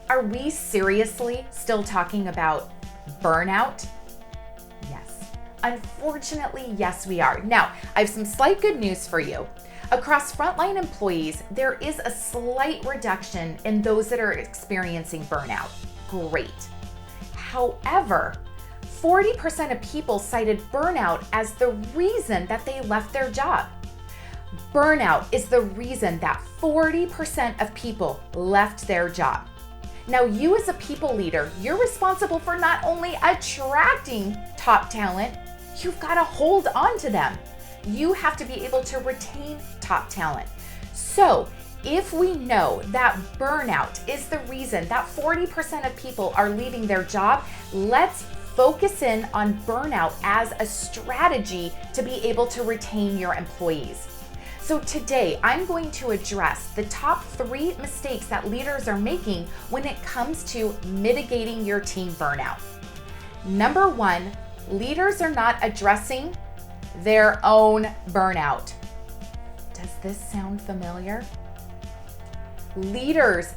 Are we seriously still talking about burnout? Yes. Unfortunately, yes, we are. Now, I have some slight good news for you. Across frontline employees, there is a slight reduction in those that are experiencing burnout. Great. However, 40% of people cited burnout as the reason that they left their job. Burnout is the reason that 40% of people left their job. Now, you as a people leader, you're responsible for not only attracting top talent, you've got to hold on to them. You have to be able to retain top talent. So, if we know that burnout is the reason that 40% of people are leaving their job, let's focus in on burnout as a strategy to be able to retain your employees. So today, I'm going to address the top 3 mistakes that leaders are making when it comes to mitigating your team burnout. Number 1, leaders are not addressing their own burnout. Does this sound familiar? Leaders,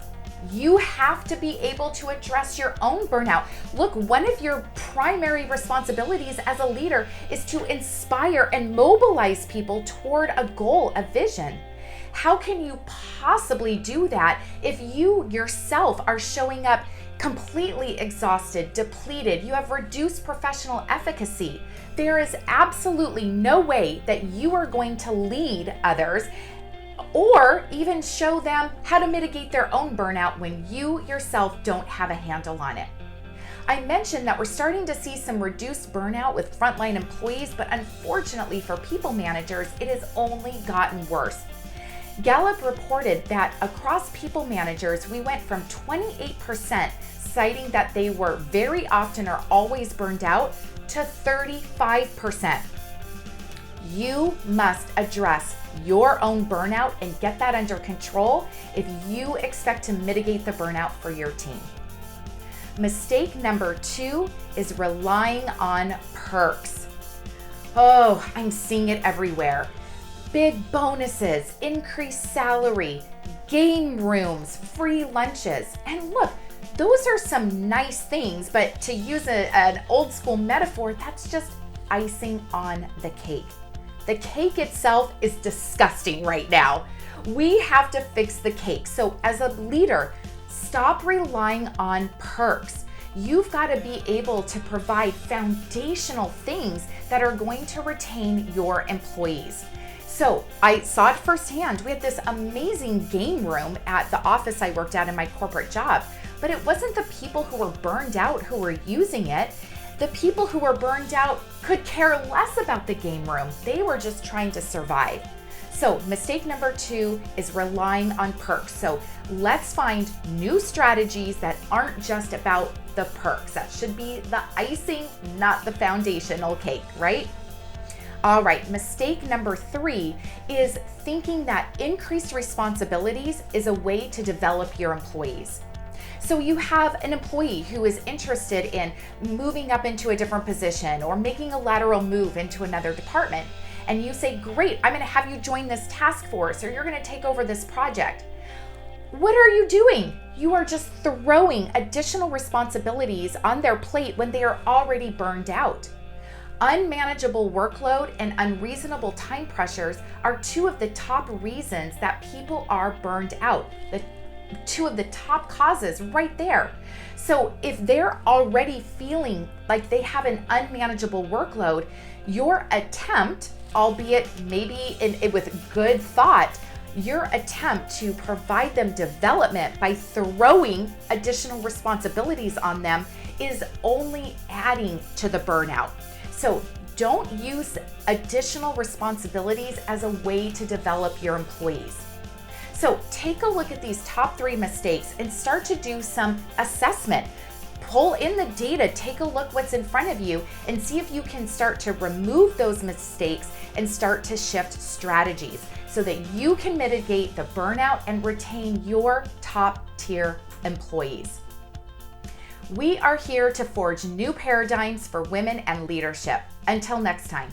you have to be able to address your own burnout. Look, one of your primary responsibilities as a leader is to inspire and mobilize people toward a goal, a vision. How can you possibly do that if you yourself are showing up completely exhausted, depleted, you have reduced professional efficacy? There is absolutely no way that you are going to lead others or even show them how to mitigate their own burnout when you yourself don't have a handle on it. I mentioned that we're starting to see some reduced burnout with frontline employees, but unfortunately for people managers, it has only gotten worse. Gallup reported that across people managers, we went from 28% citing that they were very often or always burned out to 35%. You must address your own burnout and get that under control if you expect to mitigate the burnout for your team. Mistake number 2 is relying on perks. Oh, I'm seeing it everywhere. Big bonuses, increased salary, game rooms, free lunches. And look, those are some nice things, but to use an old school metaphor, that's just icing on the cake. The cake itself is disgusting right now. We have to fix the cake. So as a leader, stop relying on perks. You've got to be able to provide foundational things that are going to retain your employees. So I saw it firsthand. We had this amazing game room at the office I worked at in my corporate job, but it wasn't the people who were burned out who were using it. The people who were burned out could care less about the game room. They were just trying to survive. So mistake number 2 is relying on perks. So let's find new strategies that aren't just about the perks. That should be the icing, not the foundational cake, right? All right, mistake number 3 is thinking that increased responsibilities is a way to develop your employees. So you have an employee who is interested in moving up into a different position or making a lateral move into another department. And you say, great, I'm going to have you join this task force or you're going to take over this project. What are you doing? You are just throwing additional responsibilities on their plate when they are already burned out. Unmanageable workload and unreasonable time pressures are 2 of the top reasons that people are burned out. The 2 of the top causes right there. So if they're already feeling like they have an unmanageable workload, your attempt, albeit maybe with good thought, your attempt to provide them development by throwing additional responsibilities on them is only adding to the burnout. So don't use additional responsibilities as a way to develop your employees. So take a look at these top 3 mistakes and start to do some assessment. Pull in the data, take a look what's in front of you and see if you can start to remove those mistakes and start to shift strategies so that you can mitigate the burnout and retain your top tier employees. We are here to forge new paradigms for women and leadership. Until next time.